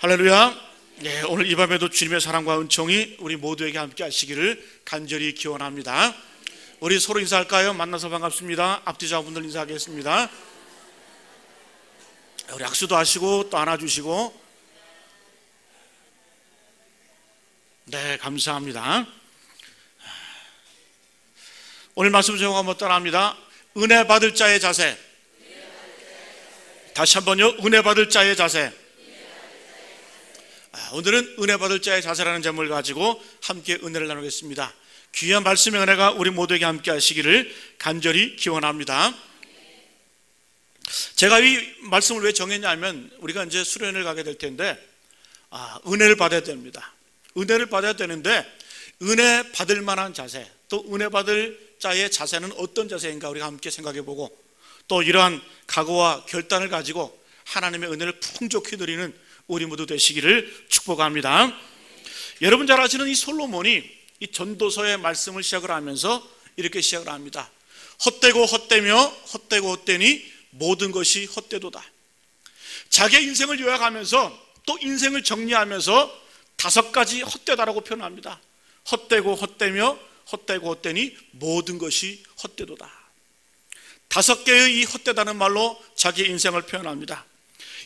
할렐루야. 네, 오늘 이 밤에도 주님의 사랑과 은총이 우리 모두에게 함께 하시기를 간절히 기원합니다. 우리 서로 인사할까요? 만나서 반갑습니다. 앞뒤자분들 인사하겠습니다. 우리 악수도 하시고 또 안아주시고. 네, 감사합니다. 오늘 말씀 제목 한번 따라합니다. 은혜 받을 자의 자세. 다시 한번요. 은혜 받을 자의 자세. 오늘은 은혜 받을 자의 자세라는 제목을 가지고 함께 은혜를 나누겠습니다. 귀한 말씀의 은혜가 우리 모두에게 함께 하시기를 간절히 기원합니다. 제가 이 말씀을 왜 정했냐면 우리가 이제 수련회를 가게 될 텐데 은혜를 받아야 됩니다. 은혜를 받아야 되는데 은혜 받을 만한 자세, 또 은혜 받을 자의 자세는 어떤 자세인가 우리가 함께 생각해 보고, 또 이러한 각오와 결단을 가지고 하나님의 은혜를 풍족히 누리는 우리 모두 되시기를 축복합니다. 여러분 잘 아시는 이 솔로몬이 이 전도서의 말씀을 시작을 하면서 이렇게 시작을 합니다. 헛되고 헛되며 헛되고 헛되니 모든 것이 헛되도다. 자기의 인생을 요약하면서 또 인생을 정리하면서 5가지 헛되다라고 표현합니다. 헛되고 헛되며 헛되고 헛되니 모든 것이 헛되도다. 5개의 이 헛되다는 말로 자기의 인생을 표현합니다.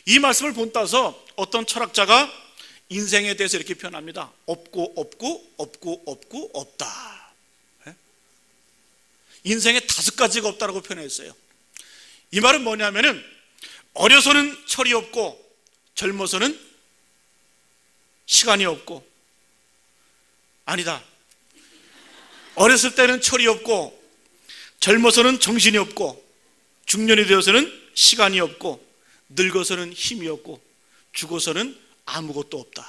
이 말씀을 본따서 어떤 철학자가 인생에 대해서 이렇게 표현합니다. 없고 없고 없고 없고 없다. 인생에 5가지가 없다라고 표현했어요. 이 말은 뭐냐면은 어려서는 철이 없고 젊어서는 시간이 없고, 아니다, 어렸을 때는 철이 없고 젊어서는 정신이 없고 중년이 되어서는 시간이 없고 늙어서는 힘이 없고 죽어서는 아무것도 없다.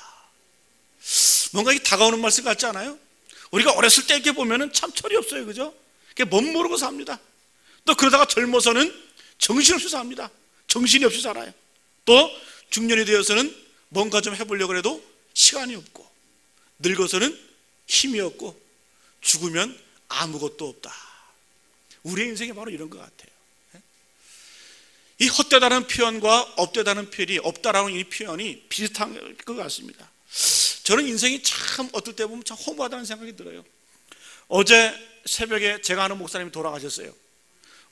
뭔가 이 다가오는 말씀 같지 않아요? 우리가 어렸을 때 이렇게 보면은 참 철이 없어요, 그죠? 못 모르고 삽니다. 또 그러다가 젊어서는 정신없이 삽니다. 정신이 없이 살아요. 또 중년이 되어서는 뭔가 좀 해보려고 해도 시간이 없고, 늙어서는 힘이 없고 죽으면 아무것도 없다. 우리의 인생이 바로 이런 것 같아요. 이 헛되다는 표현과 없되다는 표현이, 없다라는 이 표현이 비슷한 것 같습니다. 저는 인생이 참 어떨 때 보면 참 허무하다는 생각이 들어요. 어제 새벽에 제가 아는 목사님이 돌아가셨어요.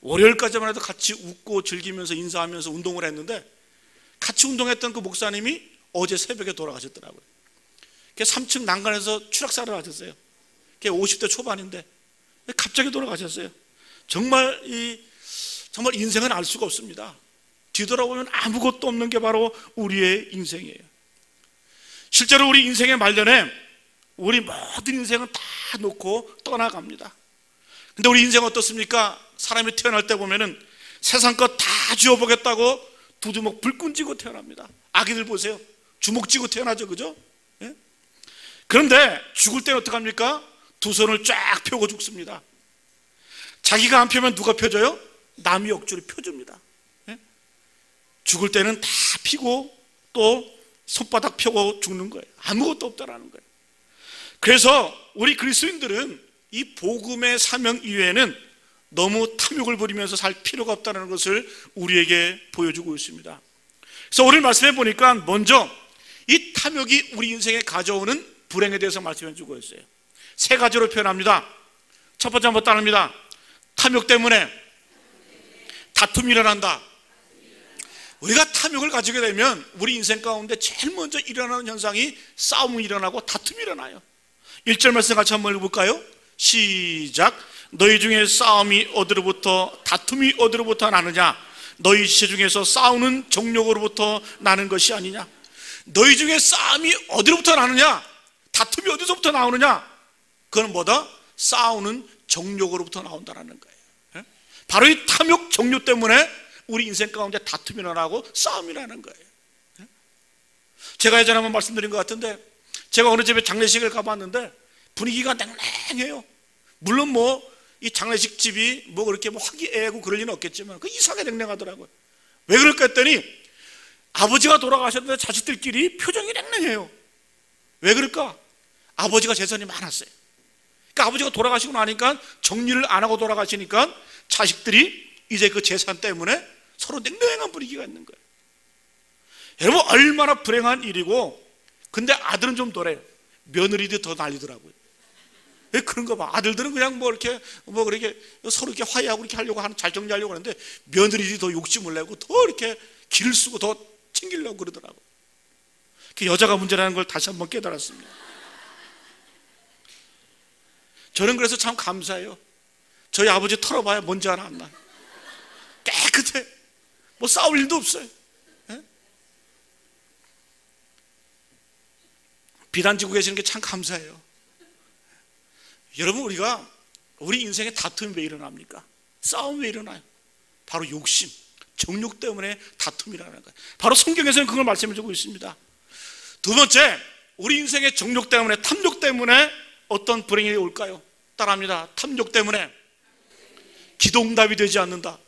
월요일까지만 해도 같이 웃고 즐기면서 인사하면서 운동을 했는데, 같이 운동했던 그 목사님이 어제 새벽에 돌아가셨더라고요. 3층 난간에서 추락사를 하셨어요. 50대 초반인데 갑자기 돌아가셨어요. 정말 인생은 알 수가 없습니다. 뒤돌아보면 아무것도 없는 게 바로 우리의 인생이에요. 실제로 우리 인생의 말년에 우리 모든 인생은 다 놓고 떠나갑니다. 근데 우리 인생 어떻습니까? 사람이 태어날 때 보면은 세상 것 다 쥐어보겠다고 두 주먹 불끈 쥐고 태어납니다. 아기들 보세요. 주먹 쥐고 태어나죠, 그죠? 예? 그런데 죽을 때는 어떡합니까? 두 손을 쫙 펴고 죽습니다. 자기가 안 펴면 누가 펴줘요? 남이 억지로 펴줍니다. 예? 죽을 때는 다 피고 또 손바닥 펴고 죽는 거예요. 아무것도 없다라는 거예요. 그래서 우리 그리스도인들은 이 복음의 사명 이외에는 너무 탐욕을 부리면서 살 필요가 없다는 것을 우리에게 보여주고 있습니다. 그래서 오늘 말씀해 보니까 먼저 이 탐욕이 우리 인생에 가져오는 불행에 대해서 말씀해 주고 있어요. 3가지로 표현합니다. 첫 번째 한번 따릅니다. 탐욕 때문에 다툼이 일어난다. 우리가 탐욕을 가지게 되면 우리 인생 가운데 제일 먼저 일어나는 현상이 싸움이 일어나고 다툼이 일어나요. 1절 말씀 같이 한번 읽어볼까요? 시작. 너희 중에 싸움이 어디로부터, 다툼이 어디로부터 나느냐? 너희 지체 중에서 싸우는 정욕으로부터 나는 것이 아니냐? 너희 중에 싸움이 어디로부터 나느냐? 다툼이 어디서부터 나오느냐? 그건 뭐다? 싸우는 정욕으로부터 나온다는 거예요. 바로 이 탐욕, 정욕 때문에 우리 인생 가운데 다툼이 일어나고 싸움이 나는 거예요. 제가 예전에 한번 말씀드린 것 같은데, 제가 어느 집에 장례식을 가봤는데 분위기가 냉랭해요. 물론 이 장례식 집이 그렇게 화기애애하고 그럴 리는 없겠지만 이상하게 냉랭하더라고요. 왜 그럴까 했더니 아버지가 돌아가셨는데 자식들끼리 표정이 냉랭해요. 왜 그럴까? 아버지가 재산이 많았어요. 그러니까 아버지가 돌아가시고 나니까 정리를 안 하고 돌아가시니까 자식들이 이제 그 재산 때문에 서로 냉랭한 분위기가 있는 거예요. 여러분, 얼마나 불행한 일이고, 근데 아들은 좀 덜해요. 며느리들이 더 난리더라고요. 왜 그런 거 봐. 아들들은 그냥 그렇게 서로 이렇게 화해하고 이렇게 하려고 하는, 잘 정리하려고 하는데, 며느리들이 더 욕심을 내고 더 이렇게 기를 쓰고 더 챙기려고 그러더라고요. 그 여자가 문제라는 걸 다시 한번 깨달았습니다. 저는 그래서 참 감사해요. 저희 아버지 털어봐야 먼지 하나 안 나요. 깨끗해. 뭐 싸울 일도 없어요. 예? 비단지고 계시는 게 참 감사해요. 여러분, 우리 인생에 다툼이 왜 일어납니까? 싸움이 왜 일어나요? 바로 욕심, 정욕 때문에 다툼이 일어나는 거예요. 바로 성경에서는 그걸 말씀해 주고 있습니다. 두 번째, 우리 인생의 정욕 때문에, 탐욕 때문에 어떤 불행이 올까요? 따라합니다. 탐욕 때문에 기도 응답이 되지 않는다.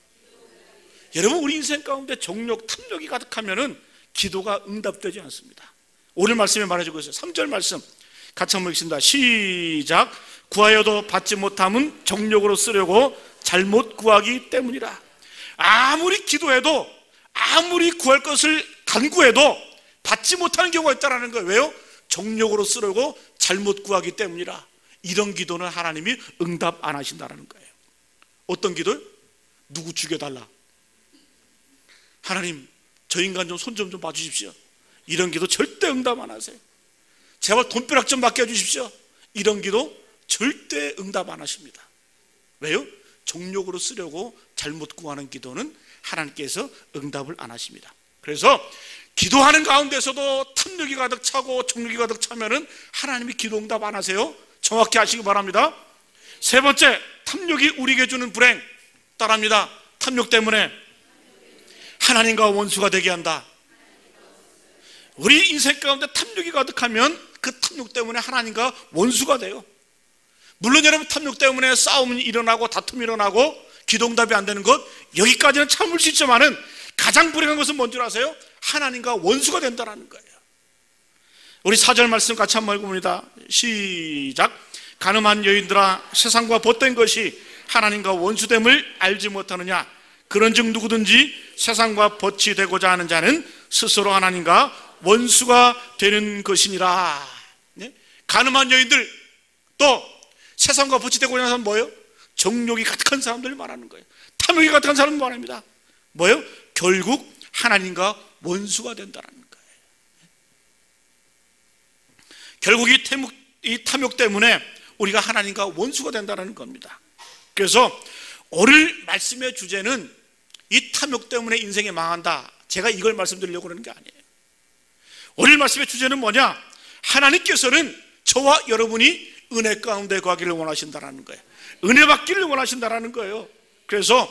여러분, 우리 인생 가운데 정욕, 탐욕이 가득하면은 기도가 응답되지 않습니다. 오늘 말씀에 말해주고 있어요. 3절 말씀 같이 한번 읽습니다. 시작. 구하여도 받지 못함은 정욕으로 쓰려고 잘못 구하기 때문이라. 아무리 기도해도, 아무리 구할 것을 간구해도 받지 못하는 경우가 있다는 거예요. 왜요? 정욕으로 쓰려고 잘못 구하기 때문이라. 이런 기도는 하나님이 응답 안 하신다는 거예요. 어떤 기도요? 누구 죽여달라. 하나님, 저 인간 좀 손 좀 봐주십시오. 이런 기도 절대 응답 안 하세요. 제발 돈벼락 좀 받게 해주십시오. 이런 기도 절대 응답 안 하십니다. 왜요? 정욕으로 쓰려고 잘못 구하는 기도는 하나님께서 응답을 안 하십니다. 그래서 기도하는 가운데서도 탐욕이 가득 차고 정욕이 가득 차면은 하나님이 기도 응답 안 하세요. 정확히 아시기 바랍니다. 세 번째, 탐욕이 우리에게 주는 불행. 따라합니다. 탐욕 때문에 하나님과 원수가 되게 한다. 우리 인생 가운데 탐욕이 가득하면 그 탐욕 때문에 하나님과 원수가 돼요. 물론 여러분, 탐욕 때문에 싸움이 일어나고 다툼이 일어나고 기도응답이 안 되는 것, 여기까지는 참을 수 있지만은 가장 불행한 것은 뭔지 아세요? 하나님과 원수가 된다는 거예요. 우리 4절 말씀 같이 한번 읽어봅니다. 시작. 가늠한 여인들아, 세상과 벗된 것이 하나님과 원수됨을 알지 못하느냐. 그런즉 누구든지 세상과 벗이 되고자 하는 자는 스스로 하나님과 원수가 되는 것이니라. 네? 가늠한 여인들, 또 세상과 벗이 되고자 하는 사람은 뭐예요? 정욕이 가득한 사람들 말하는 거예요. 탐욕이 가득한 사람을 말합니다. 뭐예요? 결국 하나님과 원수가 된다는 거예요. 결국 이 탐욕 때문에 우리가 하나님과 원수가 된다는 겁니다. 그래서 오늘 말씀의 주제는 이 탐욕 때문에 인생이 망한다. 제가 이걸 말씀드리려고 그러는 게 아니에요. 오늘 말씀의 주제는 뭐냐? 하나님께서는 저와 여러분이 은혜 가운데 가기를 원하신다는 거예요. 은혜 받기를 원하신다는 거예요. 그래서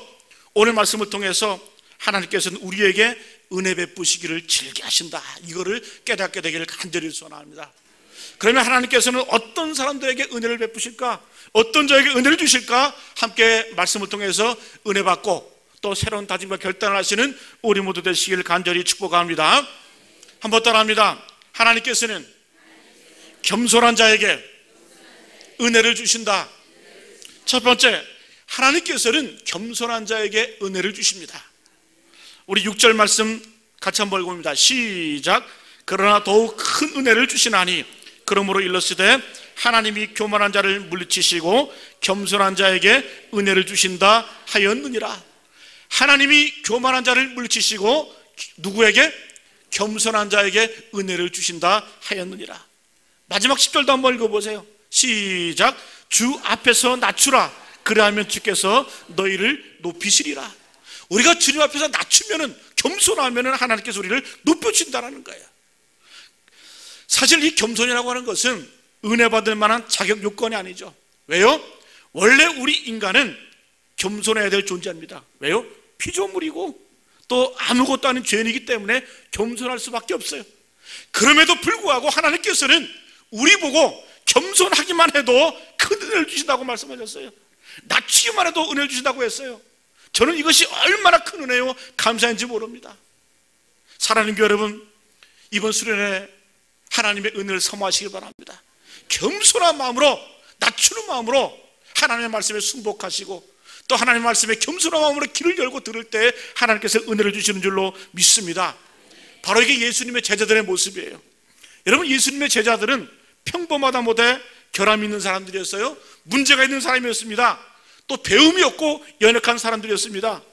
오늘 말씀을 통해서 하나님께서는 우리에게 은혜 베푸시기를 즐겨 하신다. 이거를 깨닫게 되기를 간절히 소원합니다. 그러면 하나님께서는 어떤 사람들에게 은혜를 베푸실까? 어떤 자에게 은혜를 주실까? 함께 말씀을 통해서 은혜 받고 또 새로운 다짐과 결단을 하시는 우리 모두 되시기를 간절히 축복합니다. 한번 따라합니다. 하나님께서는 겸손한 자에게 은혜를 주신다. 첫 번째, 하나님께서는 겸손한 자에게 은혜를 주십니다. 우리 6절 말씀 같이 한번 읽어봅니다. 시작. 그러나 더욱 큰 은혜를 주시나니 그러므로 일렀으되 하나님이 교만한 자를 물리치시고 겸손한 자에게 은혜를 주신다 하였느니라. 하나님이 교만한 자를 물리치시고 누구에게? 겸손한 자에게 은혜를 주신다 하였느니라. 마지막 10절도 한번 읽어보세요. 시작. 주 앞에서 낮추라. 그래야면 주께서 너희를 높이시리라. 우리가 주님 앞에서 낮추면은, 겸손하면은 하나님께서 우리를 높여주신다는 거예요. 사실 이 겸손이라고 하는 것은 은혜 받을 만한 자격 요건이 아니죠. 왜요? 원래 우리 인간은 겸손해야 될 존재입니다. 왜요? 피조물이고 또 아무것도 아닌 죄인이기 때문에 겸손할 수밖에 없어요. 그럼에도 불구하고 하나님께서는 우리 보고 겸손하기만 해도 큰 은혜를 주신다고 말씀하셨어요. 낮추기만 해도 은혜를 주신다고 했어요. 저는 이것이 얼마나 큰 은혜요 감사인지 모릅니다. 사랑하는 교회 여러분, 이번 수련회 하나님의 은혜를 사모하시기 바랍니다. 겸손한 마음으로, 낮추는 마음으로 하나님의 말씀에 순복하시고 또 하나님의 말씀에 겸손한 마음으로 귀를 열고 들을 때 하나님께서 은혜를 주시는 줄로 믿습니다. 바로 이게 예수님의 제자들의 모습이에요. 여러분, 예수님의 제자들은 평범하다 못해 결함 있는 사람들이었어요. 문제가 있는 사람이었습니다. 또 배움이 없고 연약한 사람들이었습니다.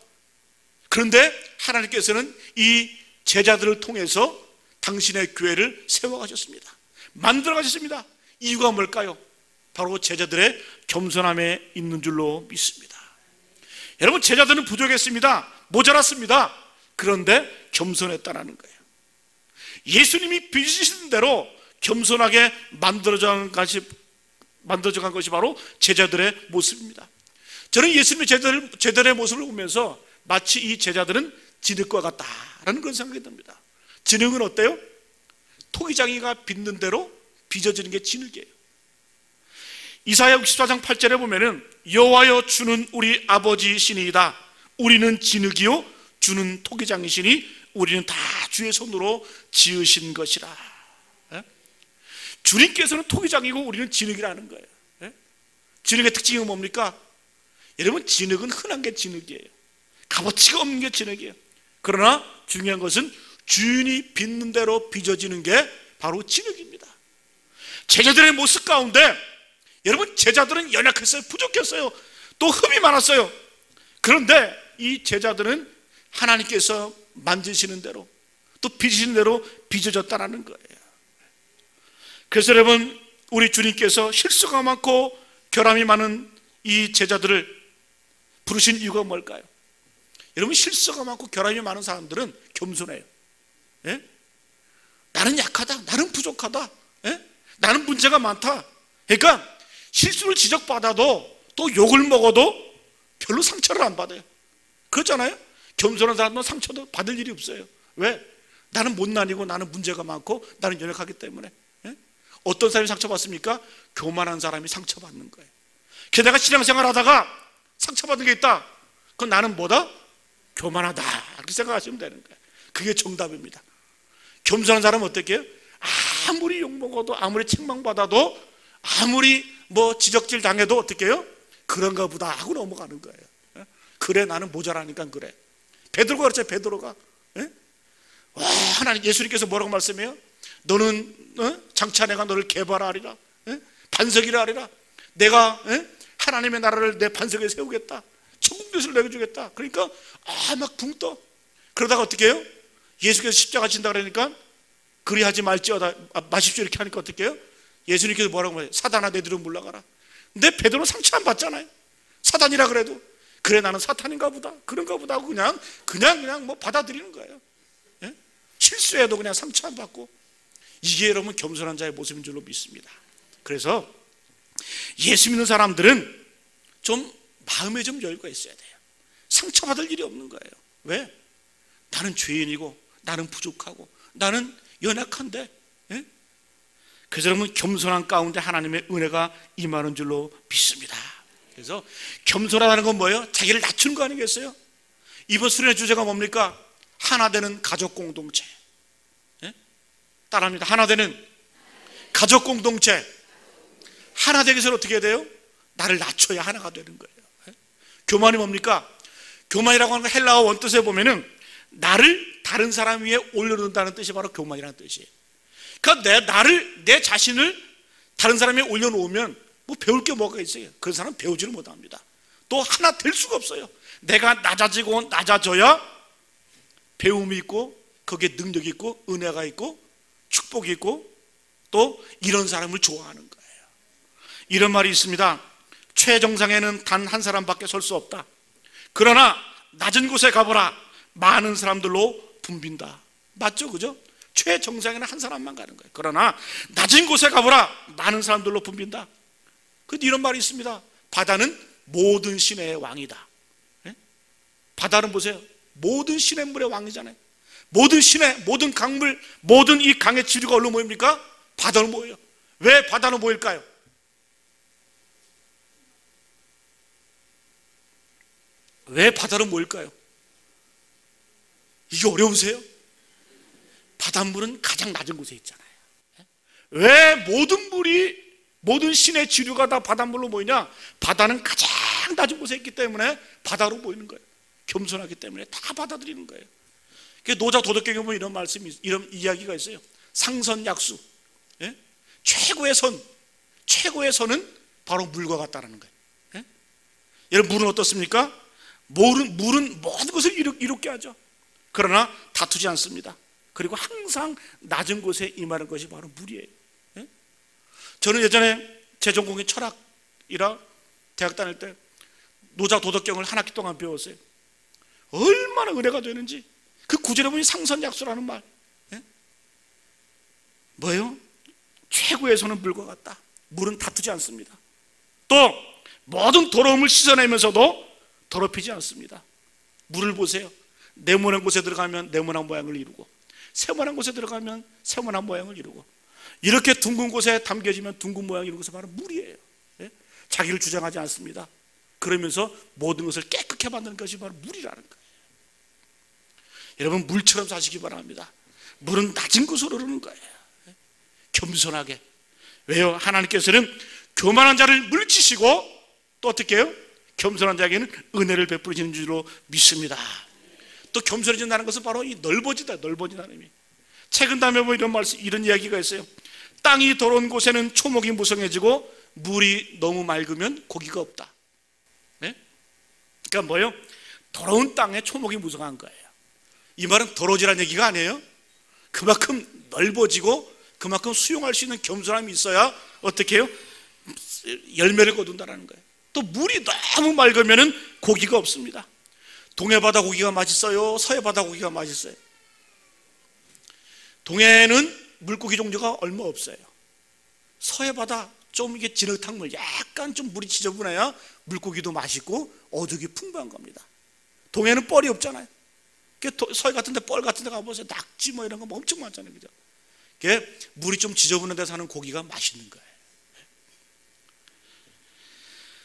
그런데 하나님께서는 이 제자들을 통해서 당신의 교회를 세워가셨습니다. 만들어가셨습니다. 이유가 뭘까요? 바로 제자들의 겸손함에 있는 줄로 믿습니다. 여러분, 제자들은 부족했습니다. 모자랐습니다. 그런데 겸손했다는 거예요. 예수님이 빚으신 대로 겸손하게 만들어져 간 것이 바로 제자들의 모습입니다. 저는 예수님의 제자들의 모습을 보면서 마치 이 제자들은 진흙과 같다라는 그런 생각이 듭니다. 진흙은 어때요? 토기장이가 빚는 대로 빚어지는 게 진흙이에요. 이사야 64장 8절에 보면은 여호와여 주는 우리 아버지시니이다. 우리는 진흙이요 주는 토기장이시니 우리는 다 주의 손으로 지으신 것이라. 주님께서는 토기장이고 우리는 진흙이라는 거예요. 진흙의 특징이 뭡니까? 여러분, 진흙은 흔한 게 진흙이에요. 값어치가 없는 게 진흙이에요. 그러나 중요한 것은 주인이 빚는 대로 빚어지는 게 바로 진흙입니다. 제자들의 모습 가운데 여러분, 제자들은 연약했어요. 부족했어요. 또 흠이 많았어요. 그런데 이 제자들은 하나님께서 만지시는 대로 또 빚으시는 대로 빚어졌다는 거예요. 그래서 여러분, 우리 주님께서 실수가 많고 결함이 많은 이 제자들을 부르신 이유가 뭘까요? 여러분, 실수가 많고 결함이 많은 사람들은 겸손해요. 예? 나는 약하다, 나는 부족하다, 예? 나는 문제가 많다. 그러니까 실수를 지적받아도 또 욕을 먹어도 별로 상처를 안 받아요. 그렇잖아요? 겸손한 사람은 상처도 받을 일이 없어요. 왜? 나는 못난이고 나는 문제가 많고 나는 연약하기 때문에. 예? 어떤 사람이 상처받습니까? 교만한 사람이 상처받는 거예요. 게다가 신앙생활 하다가 상처받은 게 있다. 그건 나는 뭐다? 교만하다. 이렇게 생각하시면 되는 거예요. 그게 정답입니다. 겸손한 사람은 어떻게 해요? 아무리 욕먹어도, 아무리 책망받아도, 아무리 지적질 당해도 어떻게 해요? 그런가 보다 하고 넘어가는 거예요. 그래, 나는 모자라니까 그래. 베드로가 그렇죠. 베드로가. 와, 하나님, 예수님께서 뭐라고 말씀해요? 너는 장차 내가 너를 개발하리라, 반석이라 하리라. 내가 하나님의 나라를 내 반석에 세우겠다. 천국 빚을 내게 주겠다. 그러니까 막 붕 떠. 그러다가 어떻게 해요? 예수께서 십자가 진다 그러니까 그리하지 마십시오 이렇게 하니까 어떻게 해요? 예수님께서 뭐라고 말해요? 사단아, 내 뒤로 물러가라. 근데 베드로는 상처 안 받잖아요. 사단이라 그래도 그래, 나는 사탄인가 보다, 그런가 보다 하고 그냥 받아들이는 거예요. 예? 실수해도 그냥 상처 안 받고. 이게 여러분 겸손한 자의 모습인 줄로 믿습니다. 그래서 예수 믿는 사람들은 좀 마음에 좀 여유가 있어야 돼요. 상처받을 일이 없는 거예요. 왜? 나는 죄인이고 나는 부족하고 나는 연약한데. 예? 그래서 여러분, 겸손한 가운데 하나님의 은혜가 임하는 줄로 믿습니다. 그래서 겸손하다는 건 뭐예요? 자기를 낮추는 거 아니겠어요? 이번 수련의 주제가 뭡니까? 하나 되는 가족 공동체. 예? 따라합니다. 하나 되는 가족 공동체. 하나 되기 위해서 어떻게 해야 돼요? 나를 낮춰야 하나가 되는 거예요. 예? 교만이 뭡니까? 교만이라고 하는 거 헬라어 원뜻에 보면은 나를 다른 사람 위에 올려놓는다는 뜻이 바로 교만이라는 뜻이에요. 그러니까 내 자신을 다른 사람 위에 올려놓으면 배울 게 뭐가 있어요? 그 사람은 배우지를 못합니다. 또 하나 될 수가 없어요. 내가 낮아지고 낮아져야 배움이 있고 거기에 능력이 있고 은혜가 있고 축복이 있고 또 이런 사람을 좋아하는 거예요. 이런 말이 있습니다. 최정상에는 단 한 사람밖에 설 수 없다. 그러나 낮은 곳에 가보라. 많은 사람들로 붐빈다. 맞죠? 그죠? 최정상에는 한 사람만 가는 거예요. 그러나 낮은 곳에 가보라. 많은 사람들로 붐빈다. 이런 말이 있습니다. 바다는 모든 시내의 왕이다. 예? 바다는 보세요. 모든 시냇물의 왕이잖아요. 모든 시내, 모든 강물, 모든 이 강의 지류가 어디로 모입니까? 바다로 모여요. 왜 바다로 모일까요? 왜 바다로 모일까요? 이게 어려우세요? 바닷물은 가장 낮은 곳에 있잖아요. 왜 모든 시내 지류가 다 바닷물로 모이냐? 바다는 가장 낮은 곳에 있기 때문에 바다로 모이는 거예요. 겸손하기 때문에 다 받아들이는 거예요. 노자 도덕경에 보면 이런 말씀이, 이런 이야기가 있어요. 상선약수. 예? 최고의 선은 바로 물과 같다라는 거예요. 예? 여러분, 물은 어떻습니까? 물은 모든 것을 이롭게 하죠. 그러나 다투지 않습니다. 그리고 항상 낮은 곳에 임하는 것이 바로 물이에요. 예? 저는 예전에 제 전공이 철학이라 대학 다닐 때 노자 도덕경을 한 학기 동안 배웠어요. 얼마나 은혜가 되는지. 그 구절에 보니 상선약수라는 말. 예? 뭐예요? 최고의 선은 물과 같다. 물은 다투지 않습니다. 또 모든 더러움을 씻어내면서도 더럽히지 않습니다. 물을 보세요. 네모난 곳에 들어가면 네모난 모양을 이루고, 세모난 곳에 들어가면 세모난 모양을 이루고, 이렇게 둥근 곳에 담겨지면 둥근 모양을 이루는 것이 바로 물이에요. 예? 자기를 주장하지 않습니다. 그러면서 모든 것을 깨끗하게 만드는 것이 바로 물이라는 거예요. 여러분, 물처럼 사시기 바랍니다. 물은 낮은 곳으로 흐르는 거예요. 겸손하게. 왜요? 하나님께서는 교만한 자를 물리치시고 또 어떻게 해요? 겸손한 자에게는 은혜를 베풀어지는 줄로 믿습니다. 또 겸손해진다는 것은 바로 이 넓어진다는 의미. 책은 다음에 보면 이런 말씀, 이런 이야기가 있어요. 땅이 더러운 곳에는 초목이 무성해지고 물이 너무 맑으면 고기가 없다. 네? 그러니까 뭐예요? 더러운 땅에 초목이 무성한 거예요. 이 말은 더러워지라는 얘기가 아니에요. 그만큼 넓어지고 그만큼 수용할 수 있는 겸손함이 있어야 어떻게 해요? 열매를 거둔다는 거예요. 또 물이 너무 맑으면 고기가 없습니다. 동해바다 고기가 맛있어요? 서해바다 고기가 맛있어요? 동해는 물고기 종류가 얼마 없어요. 서해바다 좀 이게 진흙탕 물, 약간 좀 물이 지저분해야 물고기도 맛있고 어묵이 풍부한 겁니다. 동해는 뻘이 없잖아요. 서해 같은 데, 뻘 같은 데 가보세요. 낙지 뭐 이런 거 엄청 많잖아요. 그죠? 물이 좀 지저분한 데 사는 고기가 맛있는 거예요.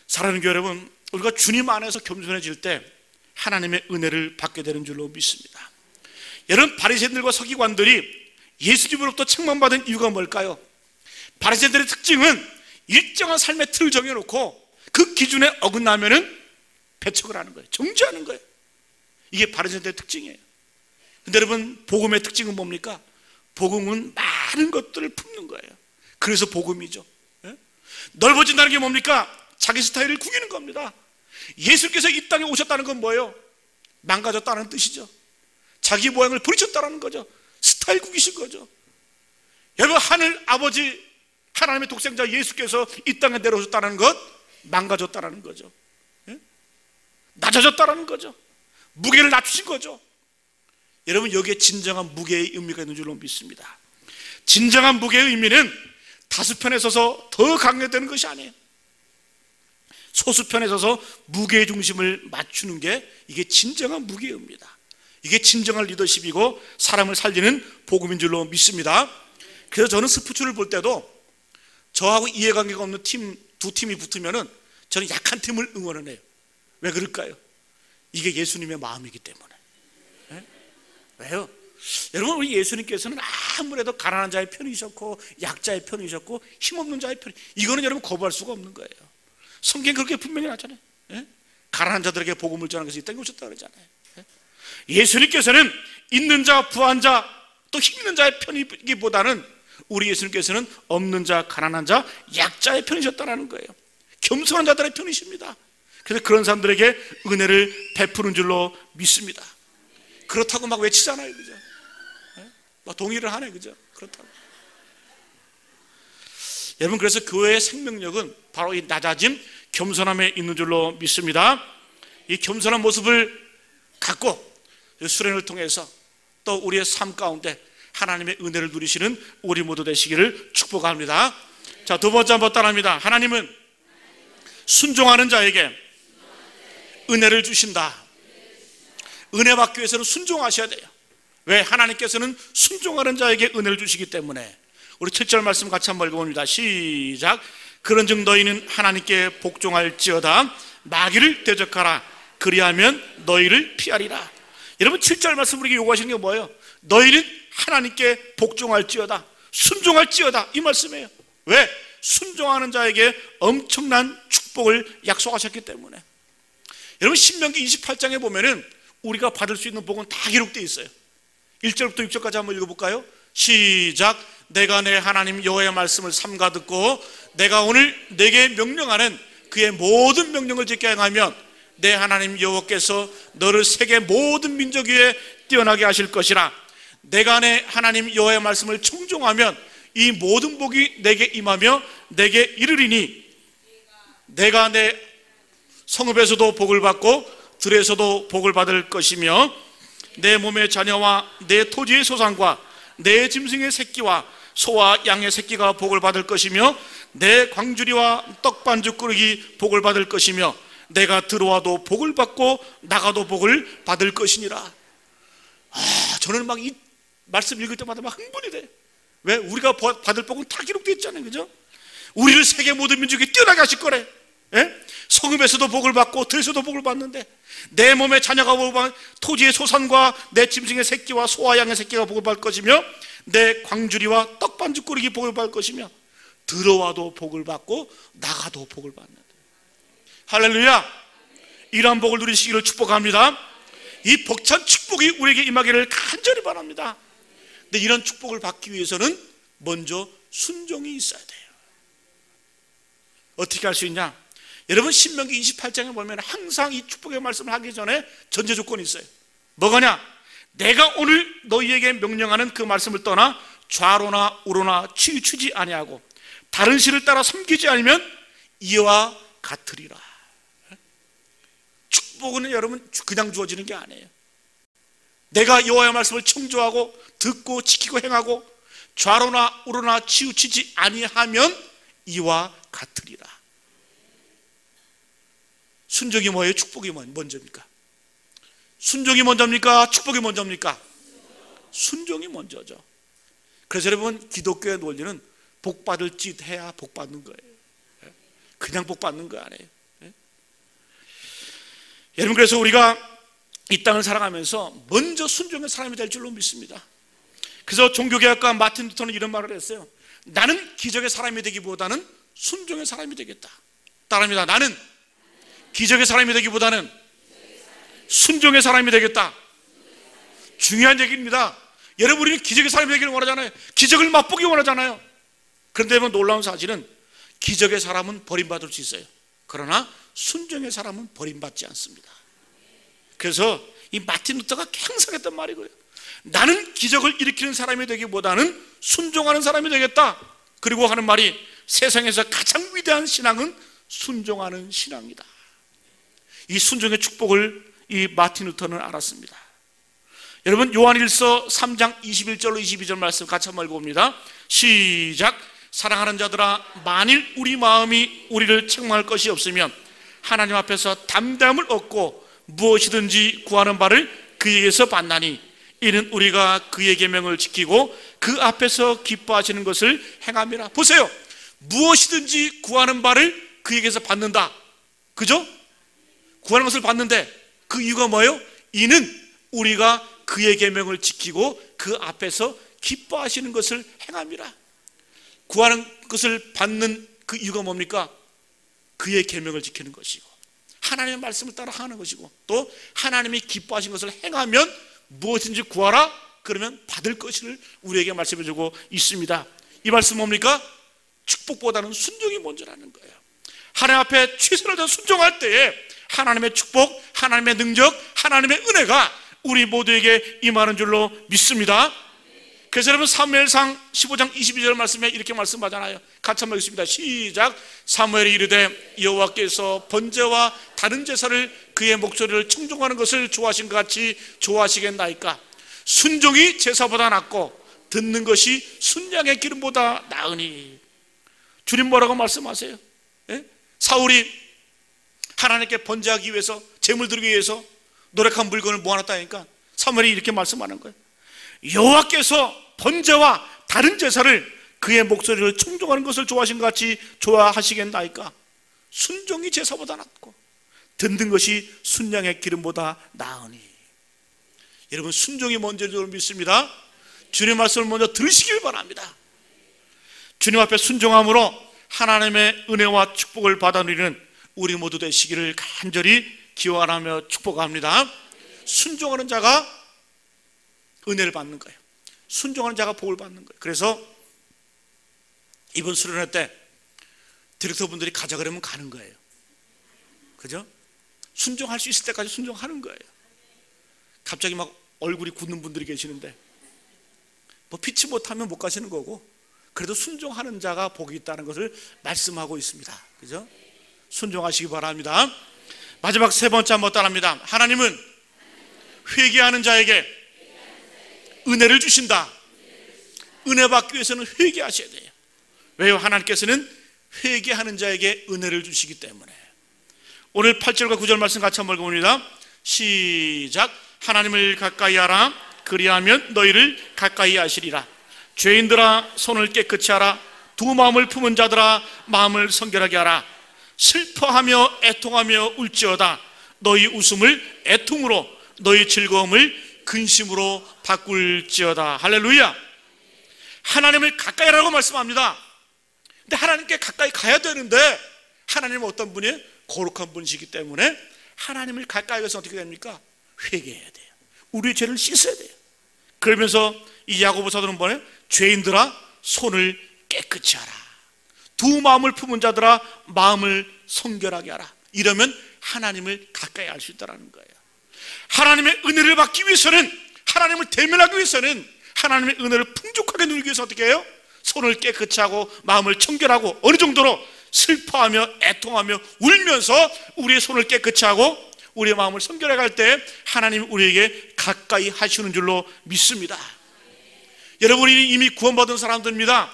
사랑하는 교회 여러분, 우리가 주님 안에서 겸손해질 때 하나님의 은혜를 받게 되는 줄로 믿습니다. 여러분, 바리새인들과 서기관들이 예수님으로부터 책망받은 이유가 뭘까요? 바리새인들의 특징은 일정한 삶의 틀을 정해놓고 그 기준에 어긋나면은 배척을 하는 거예요. 정죄하는 거예요. 이게 바리새인들의 특징이에요. 근데 여러분, 복음의 특징은 뭡니까? 복음은 많은 것들을 품는 거예요. 그래서 복음이죠. 예? 넓어진다는 게 뭡니까? 자기 스타일을 구기는 겁니다. 예수께서 이 땅에 오셨다는 건 뭐예요? 망가졌다는 뜻이죠. 자기 모양을 버리셨다는 거죠. 스타일 구기신 거죠. 여러분, 하늘 아버지 하나님의 독생자 예수께서 이 땅에 내려오셨다는 것, 망가졌다는 거죠. 예? 낮아졌다는 거죠. 무게를 낮추신 거죠. 여러분, 여기에 진정한 무게의 의미가 있는 줄로 믿습니다. 진정한 무게의 의미는 다수편에 서서 더 강요되는 것이 아니에요. 소수편에 서서 무게의 중심을 맞추는 게 이게 진정한 무게의 의미입니다. 이게 진정한 리더십이고 사람을 살리는 복음인 줄로 믿습니다. 그래서 저는 스포츠를 볼 때도 저하고 이해관계가 없는 두 팀이 붙으면은 저는 약한 팀을 응원을 해요. 왜 그럴까요? 이게 예수님의 마음이기 때문에. 네? 왜요? 여러분, 우리 예수님께서는 아무래도 가난한 자의 편이셨고 약자의 편이셨고 힘없는 자의 편, 이거는 여러분 거부할 수가 없는 거예요. 성경 그렇게 분명히 나잖아요. 예? 가난한 자들에게 복음을 전하는 것이 이 땅에 오셨다 그러잖아요. 예? 예수님께서는 있는 자, 부한 자, 또 힘 있는 자의 편이기보다는 우리 예수님께서는 없는 자, 가난한 자, 약자의 편이셨다는 거예요. 겸손한 자들의 편이십니다. 그래서 그런 사람들에게 은혜를 베푸는 줄로 믿습니다. 그렇다고 막 외치잖아요, 그죠? 예? 막 동의를 하네, 그죠? 그렇다고. 여러분, 그래서 교회의 생명력은 바로 이 낮아짐, 겸손함에 있는 줄로 믿습니다. 이 겸손한 모습을 갖고 수련을 통해서 또 우리의 삶 가운데 하나님의 은혜를 누리시는 우리 모두 되시기를 축복합니다. 자, 두 번째 한번 따라합니다. 하나님은 순종하는 자에게 은혜를 주신다. 은혜 받기 위해서는 순종하셔야 돼요. 왜? 하나님께서는 순종하는 자에게 은혜를 주시기 때문에. 우리 7절 말씀 같이 한번 읽어봅니다. 시작. 그런즉 너희는 하나님께 복종할지어다. 마귀를 대적하라. 그리하면 너희를 피하리라. 여러분, 7절 말씀 우리에게 요구하시는 게 뭐예요? 너희는 하나님께 복종할지어다. 순종할지어다. 이 말씀이에요. 왜? 순종하는 자에게 엄청난 축복을 약속하셨기 때문에. 여러분, 신명기 28장에 보면은 우리가 받을 수 있는 복은 다 기록되어 있어요. 1절부터 6절까지 한번 읽어볼까요? 시작. 내가 내 하나님 여호와의 말씀을 삼가 듣고 내가 오늘 내게 명령하는 그의 모든 명령을 지켜 행하면 내 하나님 여호와께서 너를 세계 모든 민족 위에 뛰어나게 하실 것이라. 내가 내 하나님 여호와의 말씀을 청종하면 이 모든 복이 내게 임하며 내게 이르리니 내가 내 성읍에서도 복을 받고 들에서도 복을 받을 것이며 내 몸의 자녀와 내 토지의 소산과 내 짐승의 새끼와 소와 양의 새끼가 복을 받을 것이며 내 광주리와 떡반죽 그릇이 복을 받을 것이며 내가 들어와도 복을 받고 나가도 복을 받을 것이니라. 저는 막 이 말씀 읽을 때마다 막 흥분이 돼. 왜? 우리가 받을 복은 다 기록되어 있잖아요, 그죠? 우리를 세계 모든 민족이 뛰어나게 하실 거래. 예? 성읍에서도 복을 받고 들에서도 복을 받는데 내 몸의 자녀가 복을 받고 토지의 소산과 내 짐승의 새끼와 소와 양의 새끼가 복을 받을 것이며 내 광주리와 떡반죽 그릇이 복을 받을 것이며 들어와도 복을 받고 나가도 복을 받는다. 할렐루야. 이러한 복을 누리시기를 축복합니다. 이 벅찬 축복이 우리에게 임하기를 간절히 바랍니다. 근데 이런 축복을 받기 위해서는 먼저 순종이 있어야 돼요. 어떻게 할 수 있냐? 여러분 신명기 28장에 보면 항상 이 축복의 말씀을 하기 전에 전제 조건이 있어요. 뭐가냐? 내가 오늘 너희에게 명령하는 그 말씀을 떠나 좌로나 우로나 치우치지 아니하고 다른 신을 따라 섬기지 않으면 이와 같으리라. 축복은 여러분 그냥 주어지는 게 아니에요. 내가 여호와의 말씀을 청조하고 듣고 지키고 행하고 좌로나 우로나 치우치지 아니하면 이와 같으리라. 순종이 뭐예요? 축복이 먼저입니까? 순종이 먼저입니까? 축복이 먼저입니까? 순종이 먼저죠. 그래서 여러분 기독교의 논리는 복 받을 짓 해야 복 받는 거예요. 그냥 복 받는 거 아니에요. 여러분 그래서 우리가 이 땅을 살아가면서 먼저 순종의 사람이 될 줄로 믿습니다. 그래서 종교개혁가 마틴 루터는 이런 말을 했어요. 나는 기적의 사람이 되기보다는 순종의 사람이 되겠다. 따라합니다. 나는 기적의 사람이 되기보다는 순종의 사람이 되겠다. 중요한 얘기입니다. 여러분 우리는 기적의 사람이 되기를 원하잖아요. 기적을 맛보기 원하잖아요. 그런데 놀라운 사실은 기적의 사람은 버림받을 수 있어요. 그러나 순종의 사람은 버림받지 않습니다. 그래서 이 마틴 루터가 항상 했던 말이고요. 나는 기적을 일으키는 사람이 되기보다는 순종하는 사람이 되겠다. 그리고 하는 말이 세상에서 가장 위대한 신앙은 순종하는 신앙이다. 이 순종의 축복을 이 마틴 루터는 알았습니다. 여러분 요한일서 3장 21절로 22절 말씀 같이 한번 읽어봅니다. 시작. 사랑하는 자들아 만일 우리 마음이 우리를 책망할 것이 없으면 하나님 앞에서 담대함을 얻고 무엇이든지 구하는 바를 그에게서 받나니 이는 우리가 그의 계명을 지키고 그 앞에서 기뻐하시는 것을 행함이라. 보세요. 무엇이든지 구하는 바를 그에게서 받는다. 그죠? 구하는 것을 받는데 그 이유가 뭐예요? 이는 우리가 그의 계명을 지키고 그 앞에서 기뻐하시는 것을 행함이라. 구하는 것을 받는 그 이유가 뭡니까? 그의 계명을 지키는 것이고 하나님의 말씀을 따라 하는 것이고 또 하나님이 기뻐하신 것을 행하면 무엇인지 구하라 그러면 받을 것을 우리에게 말씀해 주고 있습니다. 이 말씀 뭡니까? 축복보다는 순종이 먼저라는 거예요. 하나님 앞에 최선을 다해 순종할 때에 하나님의 축복, 하나님의 능력, 하나님의 은혜가 우리 모두에게 임하는 줄로 믿습니다. 그래서 여러분 사무엘상 15장 22절 말씀에 이렇게 말씀하잖아요. 같이 한번 읽습니다. 시작. 사무엘이 이르되 여호와께서 번제와 다른 제사를 그의 목소리를 청종하는 것을 좋아하신 것 같이 좋아하시겠나이까. 순종이 제사보다 낫고 듣는 것이 순양의 기름보다 나으니. 주님 뭐라고 말씀하세요? 예? 사울이 하나님께 번제하기 위해서 제물 드리기 위해서 노력한 물건을 모아놨다니까 사무엘이 이렇게 말씀하는 거예요. 여호와께서 번제와 다른 제사를 그의 목소리를 청종하는 것을 좋아하신 것 같이 좋아하시겠나이까. 순종이 제사보다 낫고 듣는 것이 순양의 기름보다 나으니. 여러분 순종이 먼저인 줄 믿습니다. 주님 말씀을 먼저 들으시길 바랍니다. 주님 앞에 순종함으로 하나님의 은혜와 축복을 받아 누리는 우리 모두 되시기를 간절히 기원하며 축복합니다. 순종하는 자가 은혜를 받는 거예요. 순종하는 자가 복을 받는 거예요. 그래서 이번 수련회 때 디렉터분들이 가자 그러면 가는 거예요. 그죠? 순종할 수 있을 때까지 순종하는 거예요. 갑자기 막 얼굴이 굳는 분들이 계시는데 뭐 피치 못하면 못 가시는 거고, 그래도 순종하는 자가 복이 있다는 것을 말씀하고 있습니다. 그죠? 순종하시기 바랍니다. 마지막 세 번째 한번 따라합니다. 하나님은 회개하는 자에게 은혜를 주신다. 은혜 받기 위해서는 회개하셔야 돼요. 왜요? 하나님께서는 회개하는 자에게 은혜를 주시기 때문에. 오늘 8절과 9절 말씀 같이 한번 읽어봅니다. 시작. 하나님을 가까이 하라. 그리하면 너희를 가까이 하시리라. 죄인들아 손을 깨끗이 하라. 두 마음을 품은 자들아 마음을 성결하게 하라. 슬퍼하며 애통하며 울지어다. 너희 웃음을 애통으로, 너희 즐거움을 근심으로 바꿀지어다. 할렐루야. 하나님을 가까이 하라고 말씀합니다. 근데 하나님께 가까이 가야 되는데, 하나님은 어떤 분이에요? 거룩한 분이시기 때문에 하나님을 가까이 가서 어떻게 됩니까? 회개해야 돼요. 우리의 죄를 씻어야 돼요. 그러면서 이 야고보 사도는 뭐예요? 죄인들아 손을 깨끗이 하라. 두 마음을 품은 자들아 마음을 성결하게 하라. 이러면 하나님을 가까이 알 수 있다는 거예요. 하나님의 은혜를 받기 위해서는, 하나님을 대면하기 위해서는, 하나님의 은혜를 풍족하게 누리기 위해서 어떻게 해요? 손을 깨끗이 하고 마음을 청결하고, 어느 정도로 슬퍼하며 애통하며 울면서 우리의 손을 깨끗이 하고 우리의 마음을 성결해 갈 때 하나님이 우리에게 가까이 하시는 줄로 믿습니다. 여러분이 이미 구원받은 사람들입니다.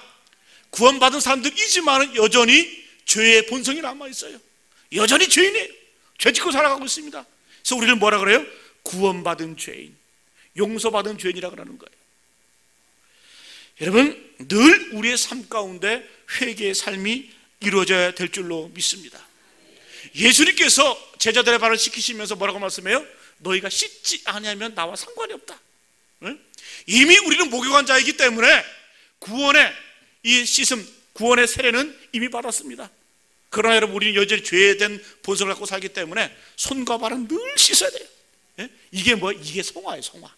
구원받은 사람들이지만 여전히 죄의 본성이 남아있어요. 여전히 죄인이에요. 죄 짓고 살아가고 있습니다. 그래서 우리를 뭐라 그래요? 구원받은 죄인, 용서받은 죄인이라 그러는 거예요. 여러분, 늘 우리의 삶 가운데 회개의 삶이 이루어져야 될 줄로 믿습니다. 예수님께서 제자들의 발을 씻기시면서 뭐라고 말씀해요? 너희가 씻지 아니하면 나와 상관이 없다. 응? 이미 우리는 목욕한 자이기 때문에 구원의 이 씻음, 구원의 세례는 이미 받았습니다. 그러나 여러분, 우리는 여전히 죄된 본성을 갖고 살기 때문에 손과 발은 늘 씻어야 돼요. 예? 이게 뭐? 이게 성화예요, 성화.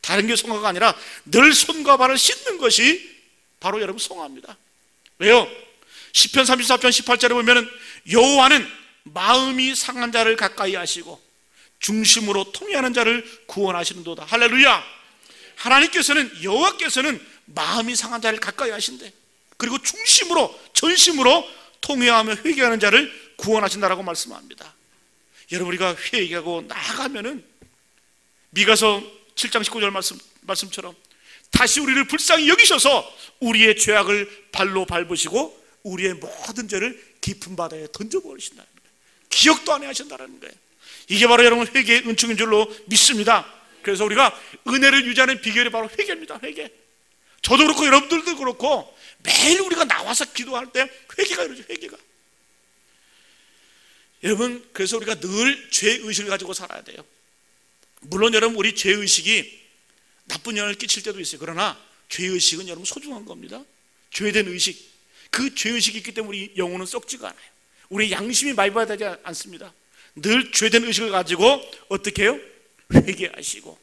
다른 게 성화가 아니라 늘 손과 발을 씻는 것이 바로 여러분 성화입니다. 왜요? 시편 34편 18절에 보면은 여호와는 마음이 상한 자를 가까이 하시고 중심으로 통회하는 자를 구원하시는도다. 할렐루야. 하나님께서는, 여호와께서는 마음이 상한 자를 가까이 하신대. 그리고 중심으로, 전심으로 통회하며 회개하는 자를 구원하신다라고 말씀합니다. 여러분, 우리가 회개하고 나아가면은 미가서 7장 19절 말씀처럼 다시 우리를 불쌍히 여기셔서 우리의 죄악을 발로 밟으시고 우리의 모든 죄를 깊은 바다에 던져버리신다는 거예요. 기억도 안 하신다는 거예요. 이게 바로 여러분 회개의 은총인 줄로 믿습니다. 그래서 우리가 은혜를 유지하는 비결이 바로 회개입니다. 회개. 저도 그렇고 여러분들도 그렇고 매일 우리가 나와서 기도할 때 회개가 이루어져. 회개가. 여러분, 그래서 우리가 늘 죄의식을 가지고 살아야 돼요. 물론 여러분, 우리 죄의식이 나쁜 영향을 끼칠 때도 있어요. 그러나 죄의식은 여러분 소중한 겁니다. 죄된 의식, 그 죄의식이 있기 때문에 우리 영혼은 썩지가 않아요. 우리 양심이 말봐야 되지 않습니다. 늘 죄된 의식을 가지고 어떻게 해요? 회개하시고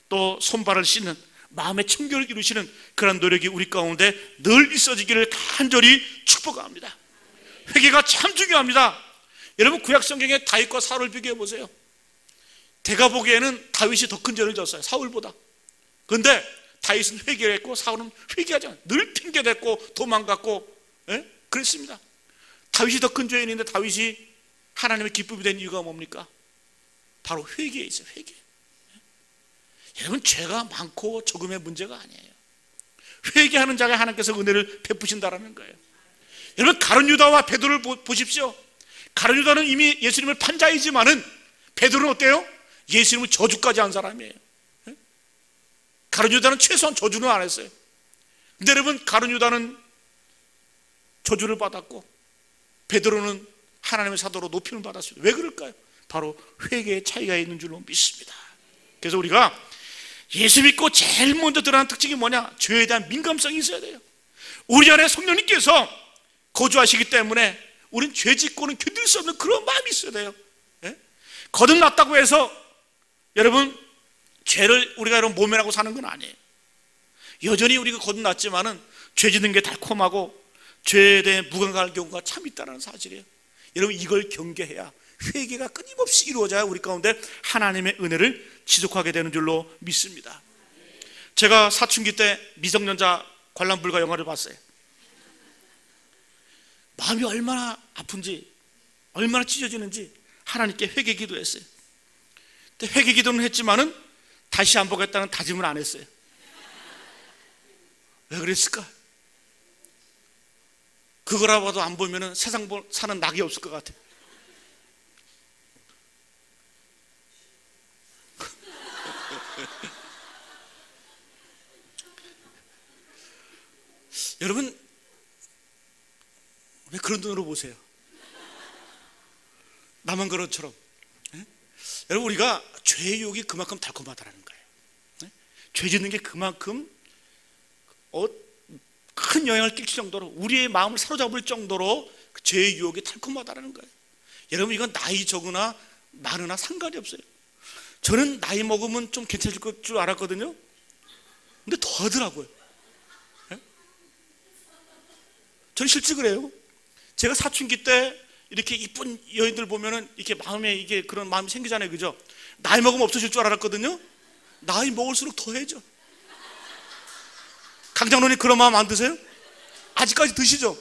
또 손발을 씻는 마음의 청결을 이루시는 그런 노력이 우리 가운데 늘 있어지기를 간절히 축복합니다. 회개가 참 중요합니다. 여러분, 구약 성경에 다윗과 사울을 비교해 보세요. 제가 보기에는 다윗이 더 큰 죄를 졌어요, 사울보다. 그런데 다윗은 회개를 했고 사울은 회개하지 않아요. 늘 핑계댔고 도망갔고, 그랬습니다. 다윗이 더 큰 죄인인데 다윗이 하나님의 기쁨이 된 이유가 뭡니까? 바로 회개에 있어요. 회개. 여러분, 죄가 많고 적음의 문제가 아니에요. 회개하는 자가 하나님께서 은혜를 베푸신다라는 거예요. 여러분, 가룟 유다와 베드로를 보십시오. 가룟 유다는 이미 예수님을 판 자이지만은 베드로는 어때요? 예수님을 저주까지 한 사람이에요. 가룟 유다는 최소한 저주는 안 했어요. 근데 여러분, 가룟 유다는 저주를 받았고 베드로는 하나님의 사도로 높임을 받았습니다. 왜 그럴까요? 바로 회개의 차이가 있는 줄로 믿습니다. 그래서 우리가 예수 믿고 제일 먼저 드러나는 특징이 뭐냐? 죄에 대한 민감성이 있어야 돼요. 우리 안에 성령님께서 거주하시기 때문에 우리는 죄 짓고는 견딜 수 없는 그런 마음이 있어야 돼요. 거듭났다고 해서 여러분 죄를 우리가 여러분 모면하고 사는 건 아니에요. 여전히 우리가 거듭났지만은 죄 짓는 게 달콤하고 죄에 대해 무감각할 경우가 참 있다는 사실이에요. 여러분 이걸 경계해야 회개가 끊임없이 이루어져야 우리 가운데 하나님의 은혜를 지속하게 되는 줄로 믿습니다. 제가 사춘기 때 미성년자 관람 불가 영화를 봤어요. 마음이 얼마나 아픈지, 얼마나 찢어지는지 하나님께 회개 기도했어요. 근데 회개 기도는 했지만은 다시 안 보겠다는 다짐을 안 했어요. 왜 그랬을까? 그거라도 안 보면은 세상 사는 낙이 없을 것 같아요. 여러분 왜 그런 눈으로 보세요? 나만 그런처럼. 여러분 우리가 죄의 유혹이 그만큼 달콤하다는 거예요. 죄 짓는 게 그만큼 큰 영향을 끼칠 정도로 우리의 마음을 사로잡을 정도로 죄의 유혹이 달콤하다는 거예요. 여러분 이건 나이 적으나 많으나 상관이 없어요. 저는 나이 먹으면 좀 괜찮을 줄 알았거든요. 근데 더 하더라고요. 저는 실제 그래요. 제가 사춘기 때 이렇게 이쁜 여인들 보면은 이렇게 마음에 이게 그런 마음이 생기잖아요. 그죠? 나이 먹으면 없어질 줄 알았거든요. 나이 먹을수록 더해져. 강장로님 그런 마음 안 드세요? 아직까지 드시죠?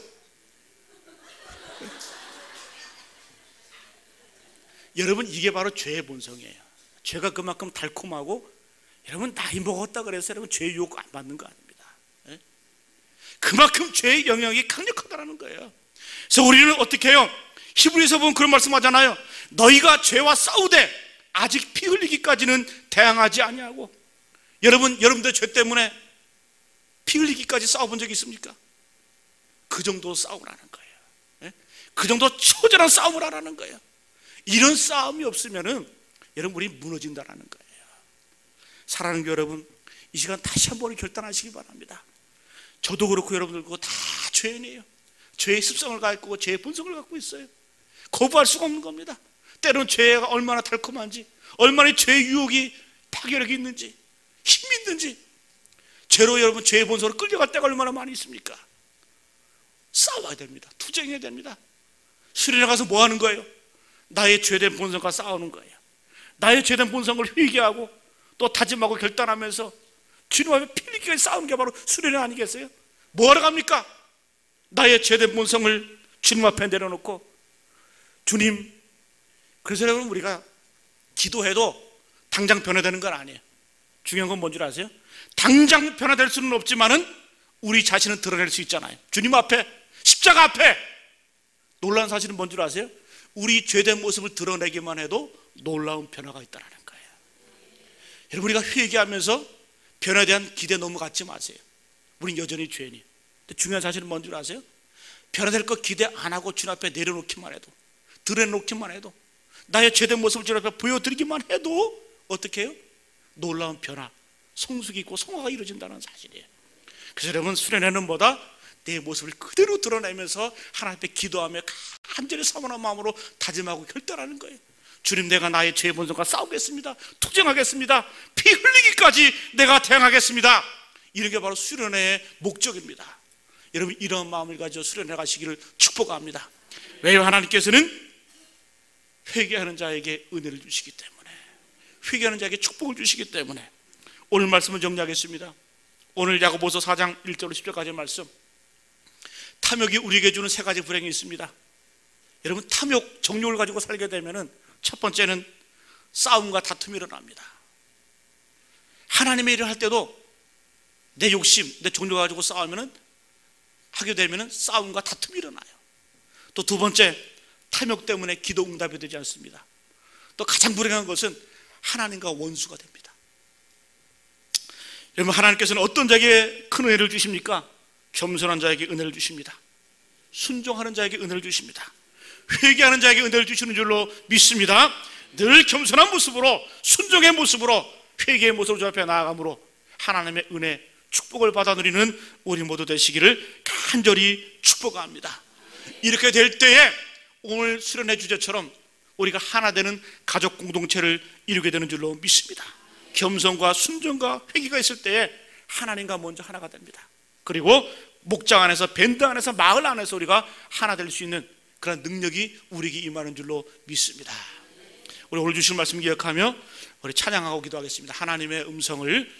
여러분 이게 바로 죄의 본성이에요. 죄가 그만큼 달콤하고 여러분 나이 먹었다 그래서 여러분 죄의 유혹 안 받는 거 아닙니다. 그만큼 죄의 영향이 강력하다는 거예요. 그래서 우리는 어떻게 해요? 히브리서 보면 그런 말씀 하잖아요. 너희가 죄와 싸우되 아직 피 흘리기까지는 대항하지 아니하고. 여러분들 죄 때문에 피 흘리기까지 싸워본 적이 있습니까? 그 정도 싸우라는 거예요. 그 정도 처절한 싸움을 하라는 거예요. 이런 싸움이 없으면은 여러분 우리 무너진다는 거예요. 사랑하는 여러분, 이 시간 다시 한번 결단하시기 바랍니다. 저도 그렇고 여러분들 그거 다 죄인이에요. 죄의 습성을 갖고 죄의 본성을 갖고 있어요. 거부할 수가 없는 겁니다. 때로는 죄가 얼마나 달콤한지, 얼마나 죄의 유혹이 파괴력이 있는지, 힘이 있는지, 죄로 여러분 죄의 본성으로 끌려갈 때가 얼마나 많이 있습니까? 싸워야 됩니다. 투쟁해야 됩니다. 수련회 가서 뭐 하는 거예요? 나의 죄된 본성과 싸우는 거예요. 나의 죄된 본성을 회개하고 또 다짐하고 결단하면서 주님 앞에 피 흘리기까지 싸우는 게 바로 수련회 아니겠어요? 뭐 하러 갑니까? 나의 죄된 본성을 주님 앞에 내려놓고 주님, 그래서 여러분 우리가 기도해도 당장 변화되는 건 아니에요. 중요한 건 뭔지 아세요? 당장 변화될 수는 없지만은 우리 자신은 드러낼 수 있잖아요. 주님 앞에, 십자가 앞에. 놀라운 사실은 뭔지 아세요? 우리 죄된 모습을 드러내기만 해도 놀라운 변화가 있다는 거예요. 여러분 우리가 회개하면서 변화에 대한 기대 너무 갖지 마세요. 우린 여전히 죄인이에요. 근데 중요한 사실은 뭔지 아세요? 변화될 거 기대 안 하고 주님 앞에 내려놓기만 해도, 드러내놓기만 해도, 나의 죄된 모습을 주님 앞에 보여드리기만 해도 어떻게 해요? 놀라운 변화, 성숙이 있고 성화가 이루어진다는 사실이에요. 그래서 여러분 수련회는 뭐다? 내 모습을 그대로 드러내면서 하나님 앞에 기도하며 간절히 사모하는 마음으로 다짐하고 결단하는 거예요. 주님, 내가 나의 죄의 본성과 싸우겠습니다. 투쟁하겠습니다. 피 흘리기까지 내가 대항하겠습니다. 이런 게 바로 수련회의 목적입니다. 여러분 이런 마음을 가지고 수련회 가시기를 축복합니다. 왜요? 하나님께서는 회개하는 자에게 은혜를 주시기 때문에, 회개하는 자에게 축복을 주시기 때문에. 오늘 말씀을 정리하겠습니다. 오늘 야고보서 4장 1절로 10절까지의 말씀. 탐욕이 우리에게 주는 세 가지 불행이 있습니다. 여러분 탐욕, 정욕을 가지고 살게 되면은 첫 번째는 싸움과 다툼이 일어납니다. 하나님의 일을 할 때도 내 욕심, 내 정욕을 가지고 싸우면은 하게 되면은 싸움과 다툼이 일어나요. 또 두 번째, 탐욕 때문에 기도 응답이 되지 않습니다. 또 가장 불행한 것은 하나님과 원수가 됩니다. 여러분 하나님께서는 어떤 자에게 큰 은혜를 주십니까? 겸손한 자에게 은혜를 주십니다. 순종하는 자에게 은혜를 주십니다. 회개하는 자에게 은혜를 주시는 줄로 믿습니다. 늘 겸손한 모습으로, 순종의 모습으로, 회개의 모습으로 주 앞에 나아감으로 하나님의 은혜, 축복을 받아 누리는 우리 모두 되시기를 간절히 축복합니다. 이렇게 될 때에 오늘 수련회 주제처럼 우리가 하나 되는 가족 공동체를 이루게 되는 줄로 믿습니다. 겸손과 순종과 회개가 있을 때에 하나님과 먼저 하나가 됩니다. 그리고 목장 안에서, 밴드 안에서, 마을 안에서 우리가 하나 될 수 있는 그런 능력이 우리에게 임하는 줄로 믿습니다. 우리 오늘 주신 말씀 기억하며 우리 찬양하고 기도하겠습니다. 하나님의 음성을